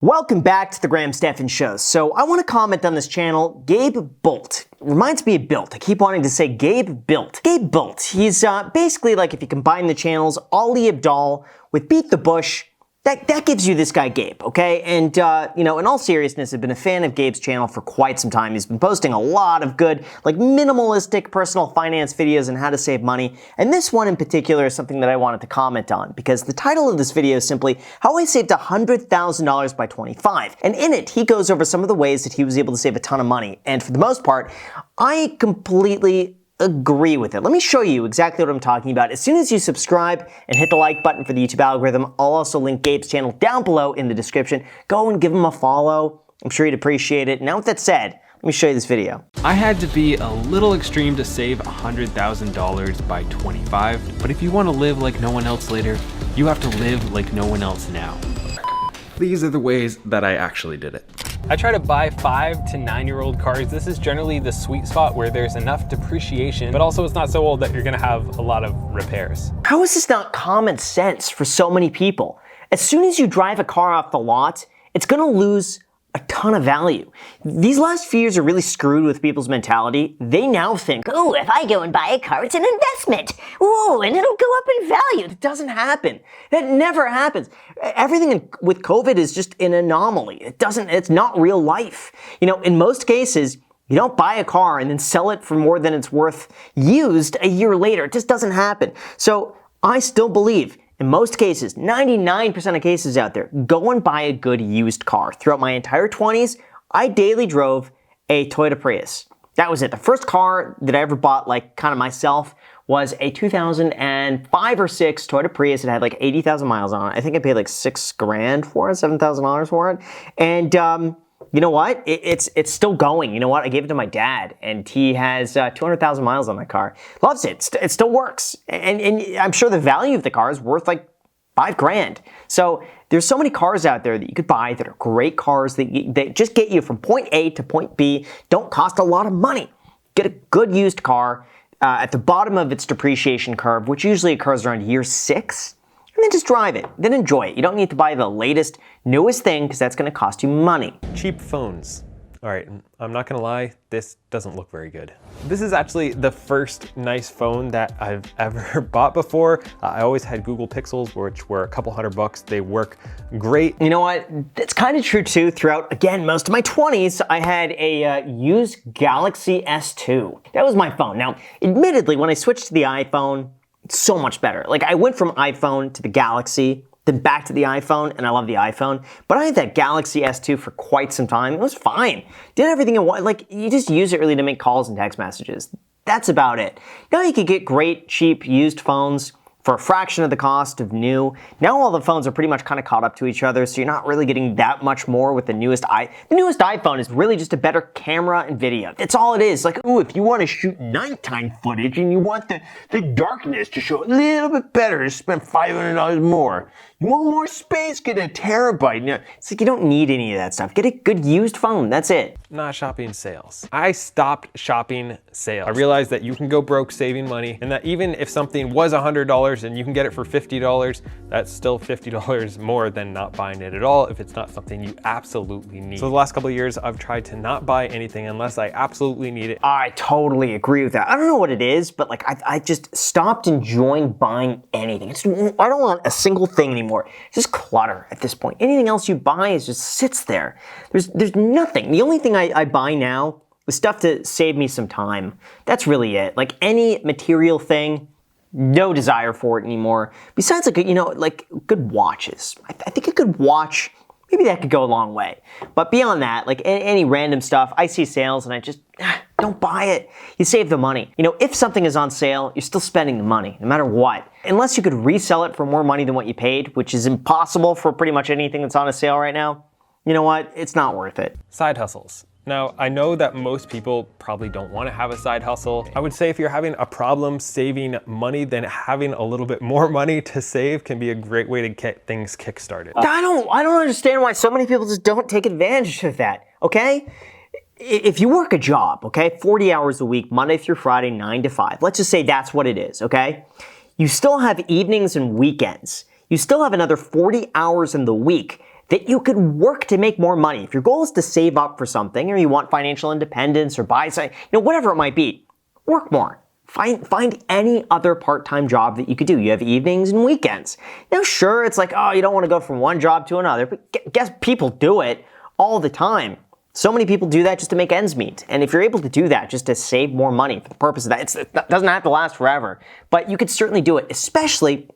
Welcome back to the Graham Stephan Show. So I want to comment on this channel, Gabe Bolt. Reminds me of Built. I keep wanting to say Gabe Built. Gabe Bolt. He's basically like if you combine the channels, Ali Abdaal with Beat the Bush, that gives you this guy Gabe, okay? And, in all seriousness, I've been a fan of Gabe's channel for quite some time. He's been posting a lot of good, minimalistic personal finance videos on how to save money. And this one in particular is something that I wanted to comment on because the title of this video is simply How I Saved $100,000 by 25. And in it, he goes over some of the ways that he was able to save a ton of money. And for the most part, I completely agree with it. Let me show you exactly what I'm talking about. As soon as you subscribe and hit the like button for the YouTube algorithm, I'll also link Gabe's channel down below in the description. Go and give him a follow. I'm sure he'd appreciate it. Now with that said, let me show you this video. I had to be a little extreme to save $100,000 by 25, but if you want to live like no one else later, you have to live like no one else now. These are the ways that I actually did it. I try to buy 5 to 9-year-old cars. This is generally the sweet spot where there's enough depreciation, but also it's not so old that you're gonna have a lot of repairs. How is this not common sense for so many people? As soon as you drive a car off the lot, it's gonna lose a ton of value. These last few years are really screwed with people's mentality. They now think, oh, if I go and buy a car, it's an investment. Ooh, and it'll go up in value. It doesn't happen. That never happens. Everything with COVID is just an anomaly. It's not real life. In most cases, you don't buy a car and then sell it for more than it's worth used a year later. It just doesn't happen. So I still believe in most cases, 99% of cases out there, go and buy a good used car. Throughout my entire 20s, I daily drove a Toyota Prius. That was it. The first car that I ever bought, myself, was a 2005 or 6 Toyota Prius. It had 80,000 miles on it. I think I paid $6,000 for it, $7,000 for it. And, you know what? It's still going. You know what? I gave it to my dad, and he has 200,000 miles on that car. Loves it. It still works. And I'm sure the value of the car is worth $5,000. So there's so many cars out there that you could buy that are great cars that just get you from point A to point B, don't cost a lot of money. Get a good used car at the bottom of its depreciation curve, which usually occurs around year 6. And then just drive it, then enjoy it. You don't need to buy the latest, newest thing because that's gonna cost you money. Cheap phones. All right, I'm not gonna lie, this doesn't look very good. This is actually the first nice phone that I've ever bought before. I always had Google Pixels, which were a couple $100. They work great. You know what? That's kind of true too. Throughout, again, most of my 20s, I had a used Galaxy S2. That was my phone. Now, admittedly, when I switched to the iPhone, it's so much better. I went from iPhone to the Galaxy, then back to the iPhone, and I love the iPhone. But I had that Galaxy S2 for quite some time. It was fine. Did everything it wanted. You just use it really to make calls and text messages. That's about it. Now you can get great, cheap, used phones for a fraction of the cost of new. Now all the phones are pretty much kind of caught up to each other, so you're not really getting that much more with the newest The newest iPhone is really just a better camera and video. That's all it is. If you want to shoot nighttime footage and you want the darkness to show a little bit better, just spend $500 more. You want more space? Get a terabyte. It's you don't need any of that stuff. Get a good used phone. That's it. Not shopping sales. I stopped shopping sales. I realized that you can go broke saving money, and that even if something was $100 and you can get it for $50, that's still $50 more than not buying it at all if it's not something you absolutely need. So the last couple of years, I've tried to not buy anything unless I absolutely need it. I totally agree with that. I don't know what it is, but I just stopped enjoying buying anything. I don't want a single thing anymore. It's just clutter at this point. Anything else you buy just sits there. There's nothing. The only thing I buy now is stuff to save me some time. That's really it. Any material thing, no desire for it anymore. Besides good watches. I think a good watch, maybe that could go a long way. But beyond that, any random stuff, I see sales and I just don't buy it. You save the money. If something is on sale, you're still spending the money, no matter what. Unless you could resell it for more money than what you paid, which is impossible for pretty much anything that's on a sale right now, you know what? It's not worth it. Side hustles. Now, I know that most people probably don't want to have a side hustle. I would say if you're having a problem saving money, then having a little bit more money to save can be a great way to get things kickstarted. I don't understand why so many people just don't take advantage of that, okay? If you work a job, okay, 40 hours a week, Monday through Friday, 9 to 5, let's just say that's what it is, okay? You still have evenings and weekends. You still have another 40 hours in the week that you could work to make more money. If your goal is to save up for something, or you want financial independence, or buy something, whatever it might be, work more. Find any other part-time job that you could do. You have evenings and weekends. Now, sure, it's like, oh, you don't want to go from one job to another, but guess people do it all the time. So many people do that just to make ends meet. And if you're able to do that just to save more money for the purpose of that, it doesn't have to last forever. But you could certainly do it, especially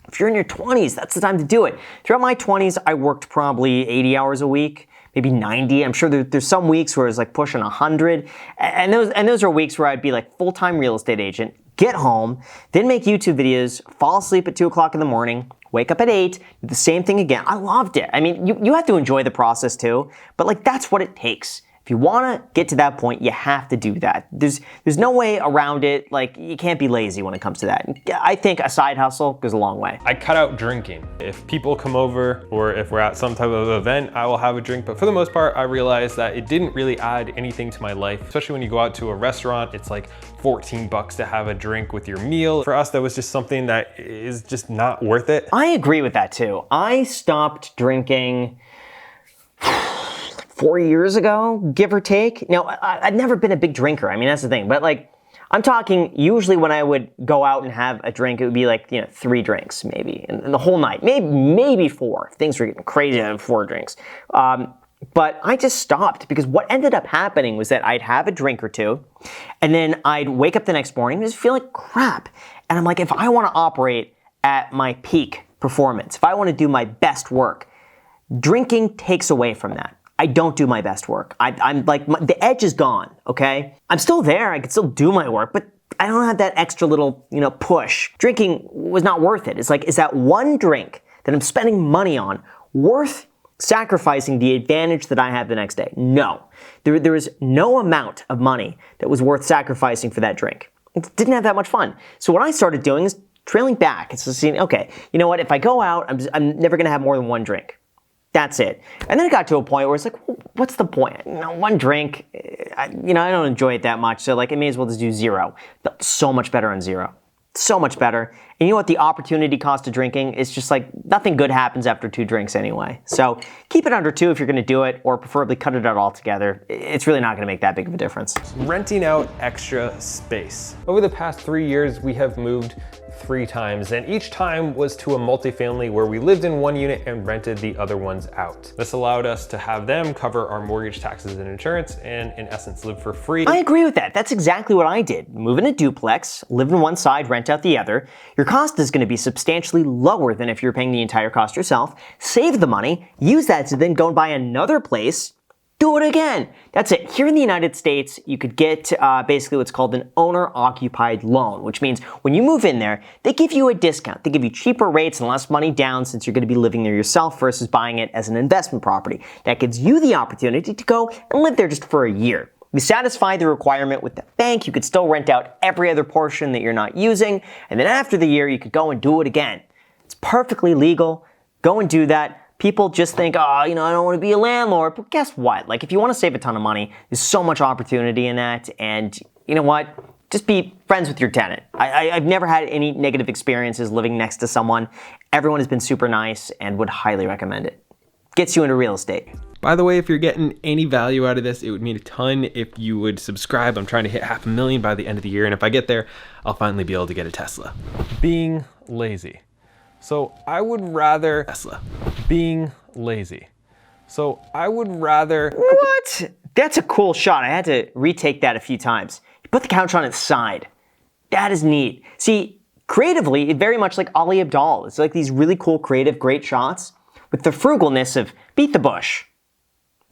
if you're in your 20s. That's the time to do it. Throughout my 20s, I worked probably 80 hours a week, maybe 90. I'm sure there's some weeks where it's like pushing 100. And those are weeks where I'd be like full-time real estate agent, get home, then make YouTube videos, fall asleep at 2 o'clock in the morning, wake up at 8, do the same thing again. I loved it. I mean, you have to enjoy the process too, but like that's what it takes. If you want to get to that point, you have to do that. There's no way around it. Like, you can't be lazy when it comes to that. I think a side hustle goes a long way. I cut out drinking. If people come over or if we're at some type of event, I will have a drink. But for the most part, I realized that it didn't really add anything to my life. Especially when you go out to a restaurant, it's like 14 bucks to have a drink with your meal. For us, that was just something that is just not worth it. I agree with that too. I stopped drinking 4 years ago, give or take. Now, I've never been a big drinker. I mean, that's the thing. But like, I'm talking usually when I would go out and have a drink, it would be like, 3 drinks maybe in the whole night. Maybe 4. If things were getting crazy, I'd have 4 drinks. But I just stopped because what ended up happening was that I'd have a drink or two, and then I'd wake up the next morning and just feel like crap. And I'm like, if I want to operate at my peak performance, if I want to do my best work, drinking takes away from that. I don't do my best work. I'm like, the edge is gone, okay? I'm still there, I can still do my work, but I don't have that extra little, push. Drinking was not worth it. It's like, is that one drink that I'm spending money on worth sacrificing the advantage that I have the next day? No. There is no amount of money that was worth sacrificing for that drink. It didn't have that much fun. So what I started doing is trailing back. It's just saying, okay, you know what? If I go out, I'm never gonna have more than one drink. That's it. And then it got to a point where it's like, well, what's the point? One drink, I don't enjoy it that much, so like I may as well just do 0. But so much better on 0. So much better. And you know what the opportunity cost of drinking is? Just like nothing good happens after 2 drinks anyway. So keep it under 2 if you're gonna do it, or preferably cut it out altogether. It's really not gonna make that big of a difference. Renting out extra space. Over the past 3 years, we have moved 3 times, and each time was to a multifamily where we lived in one unit and rented the other ones out. This allowed us to have them cover our mortgage, taxes, and insurance, and in essence live for free. I agree with that. That's exactly what I did. Move in a duplex, live in one side, rent out the other. Your cost is going to be substantially lower than if you're paying the entire cost yourself. Save the money, use that to then go and buy another place, do it again. That's it. Here in the United States, you could get basically what's called an owner-occupied loan, which means when you move in there, they give you a discount. They give you cheaper rates and less money down since you're going to be living there yourself versus buying it as an investment property. That gives you the opportunity to go and live there just for a year. You satisfy the requirement with the bank, you could still rent out every other portion that you're not using, and then after the year, you could go and do it again. It's perfectly legal. Go and do that. People just think, I don't want to be a landlord. But guess what? Like, if you want to save a ton of money, there's so much opportunity in that. And you know what? Just be friends with your tenant. I've never had any negative experiences living next to someone. Everyone has been super nice and would highly recommend it. Gets you into real estate. By the way, if you're getting any value out of this, it would mean a ton if you would subscribe. I'm trying to hit 500,000 by the end of the year. And if I get there, I'll finally be able to get a Tesla. Being lazy. So I would rather Tesla. Being lazy. So I would rather. What? That's a cool shot. I had to retake that a few times. You put the couch on its side. That is neat. See, creatively, very much like Ali Abdaal. It's like these really cool, creative, great shots with the frugalness of beat the bush.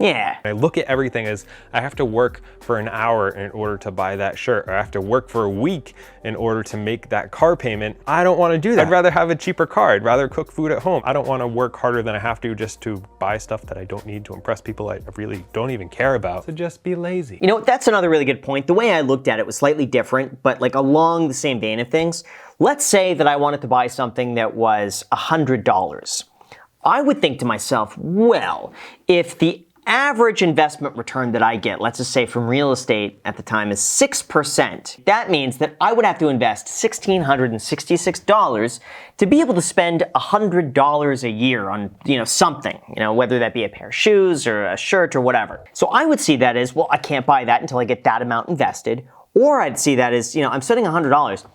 Yeah. I look at everything as I have to work for an hour in order to buy that shirt, or I have to work for a week in order to make that car payment. I don't want to do that. I'd rather have a cheaper car. I'd rather cook food at home. I don't want to work harder than I have to just to buy stuff that I don't need to impress people I really don't even care about. So just be lazy. You know, that's another really good point. The way I looked at it was slightly different, but like along the same vein of things. Let's say that I wanted to buy something that was $100. I would think to myself, well, if the average investment return that I get, let's just say from real estate at the time, is 6%. That means that I would have to invest $1,666 to be able to spend $100 a year on, something, whether that be a pair of shoes or a shirt or whatever. So I would see that as, well, I can't buy that until I get that amount invested. Or I'd see that as, I'm spending $100.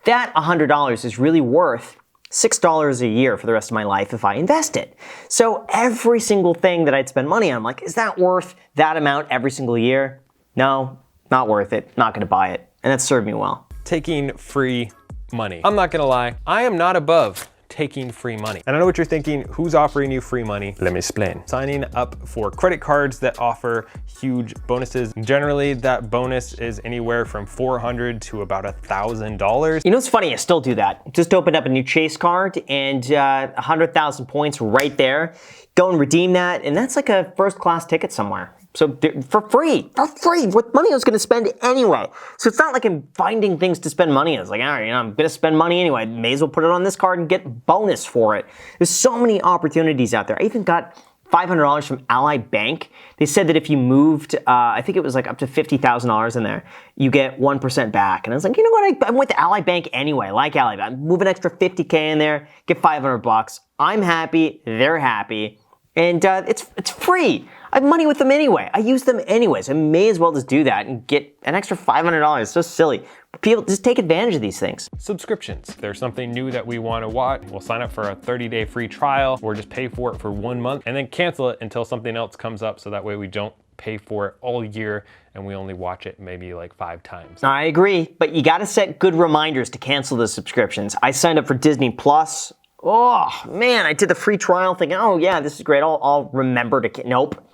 That $100 is really worth $6 a year for the rest of my life if I invest it. So every single thing that I'd spend money on, I'm like, is that worth that amount every single year? No, not worth it. Not going to buy it. And that served me well. Taking free money. I'm not gonna lie, I am not above taking free money. And I know what you're thinking, who's offering you free money? Let me explain. Signing up for credit cards that offer huge bonuses. Generally, that bonus is anywhere from $400 to about $1,000. It's funny, I still do that. Just opened up a new Chase card and 100,000 points right there. Go and redeem that, and that's like a first-class ticket somewhere. So for free, with money I was going to spend anyway. So it's not like I'm finding things to spend money on. It's like, all right, I'm going to spend money anyway. May as well put it on this card and get bonus for it. There's so many opportunities out there. I even got $500 from Ally Bank. They said that if you moved, I think it was like up to $50,000 in there, you get 1% back. And I was like, you know what? I'm with Ally Bank anyway. I like Ally Bank. Move an extra $50K in there, get $500. I'm happy. They're happy. And it's free. I have money with them anyway. I use them anyways. I may as well just do that and get an extra $500. It's so silly. People just take advantage of these things. Subscriptions. If there's something new that we want to watch, we'll sign up for a 30-day free trial or just pay for it for 1 month and then cancel it until something else comes up, so that way we don't pay for it all year and we only watch it maybe like 5 times. I agree, but you gotta set good reminders to cancel the subscriptions. I signed up for Disney Plus. Oh man, I did the free trial thinking, oh yeah, this is great. I'll remember to, nope.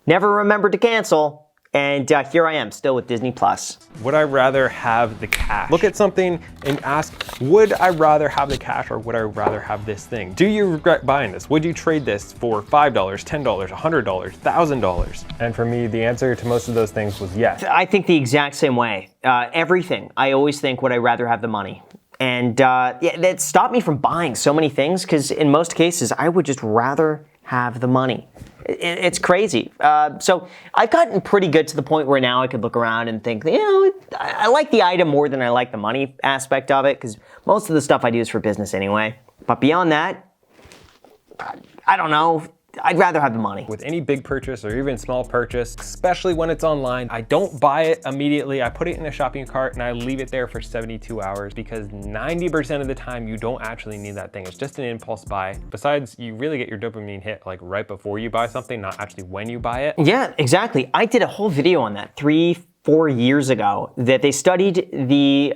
Never remembered to cancel, and here I am, still with Disney Plus. Would I rather have the cash? Look at something and ask, would I rather have the cash or would I rather have this thing? Do you regret buying this? Would you trade this for $5, $10, $100, $1,000? And for me, the answer to most of those things was yes. I think the exact same way. Everything. I always think, would I rather have the money? And yeah, that stopped me from buying so many things, because in most cases, I would just rather have the money. It's crazy. So I've gotten pretty good to the point where now I could look around and think, I like the item more than I like the money aspect of it, because most of the stuff I do is for business anyway. But beyond that, I don't know. I'd rather have the money. With any big purchase or even small purchase, especially when it's online, I don't buy it immediately. I put it in a shopping cart and I leave it there for 72 hours because 90% of the time you don't actually need that thing. It's just an impulse buy. Besides, you really get your dopamine hit like right before you buy something, not actually when you buy it. Yeah, exactly. I did a whole video on that 3-4 years ago, that they studied the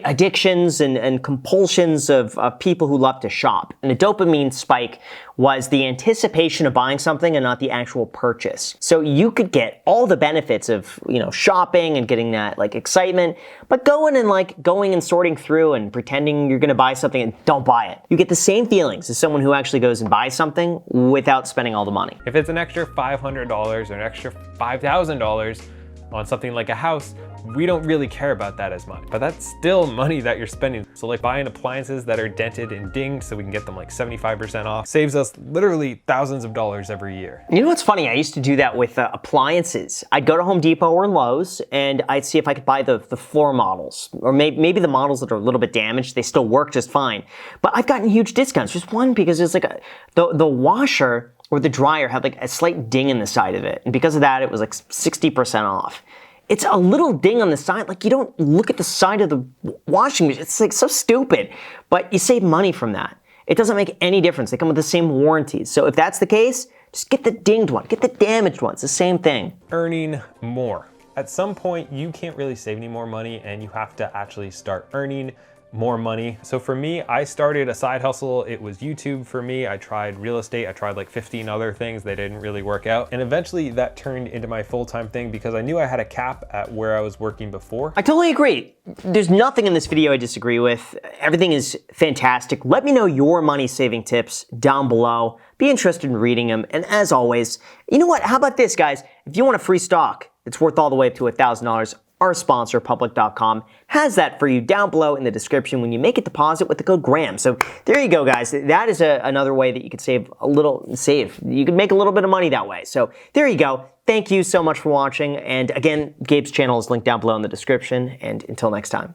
addictions and compulsions of people who love to shop. And the dopamine spike was the anticipation of buying something and not the actual purchase. So you could get all the benefits of, shopping and getting that like excitement, but going and sorting through and pretending you're gonna buy something and don't buy it. You get the same feelings as someone who actually goes and buys something without spending all the money. If it's an extra $500 or an extra $5,000, on something like a house, we don't really care about that as much, but that's still money that you're spending. So like buying appliances that are dented and dinged so we can get them like 75% off saves us literally thousands of dollars every year. You know what's funny? I used to do that with appliances. I'd go to Home Depot or Lowe's and I'd see if I could buy the floor models, or maybe the models that are a little bit damaged. They still work just fine. But I've gotten huge discounts. Just one, because it's like the washer or the dryer had like a slight ding in the side of it. And because of that, it was like 60% off. It's a little ding on the side. Like, you don't look at the side of the washing machine. It's like so stupid, but you save money from that. It doesn't make any difference. They come with the same warranties. So if that's the case, just get the dinged one, get the damaged one. It's the same thing. Earning more. At some point, you can't really save any more money and you have to actually start earning more money. So for me, I started a side hustle. It was YouTube for me. I tried real estate. I tried like 15 other things. They didn't really work out. And eventually that turned into my full-time thing because I knew I had a cap at where I was working before. I totally agree. There's nothing in this video I disagree with. Everything is fantastic. Let me know your money saving tips down below. Be interested in reading them. And as always, you know what? How about this, guys? If you want a free stock, it's worth all the way up to $1,000. our sponsor, Public.com, has that for you down below in the description when you make a deposit with the code GRAHAM. So there you go, guys. That is another way that you could save. You could make a little bit of money that way. So there you go. Thank you so much for watching. And again, Gabe's channel is linked down below in the description. And until next time.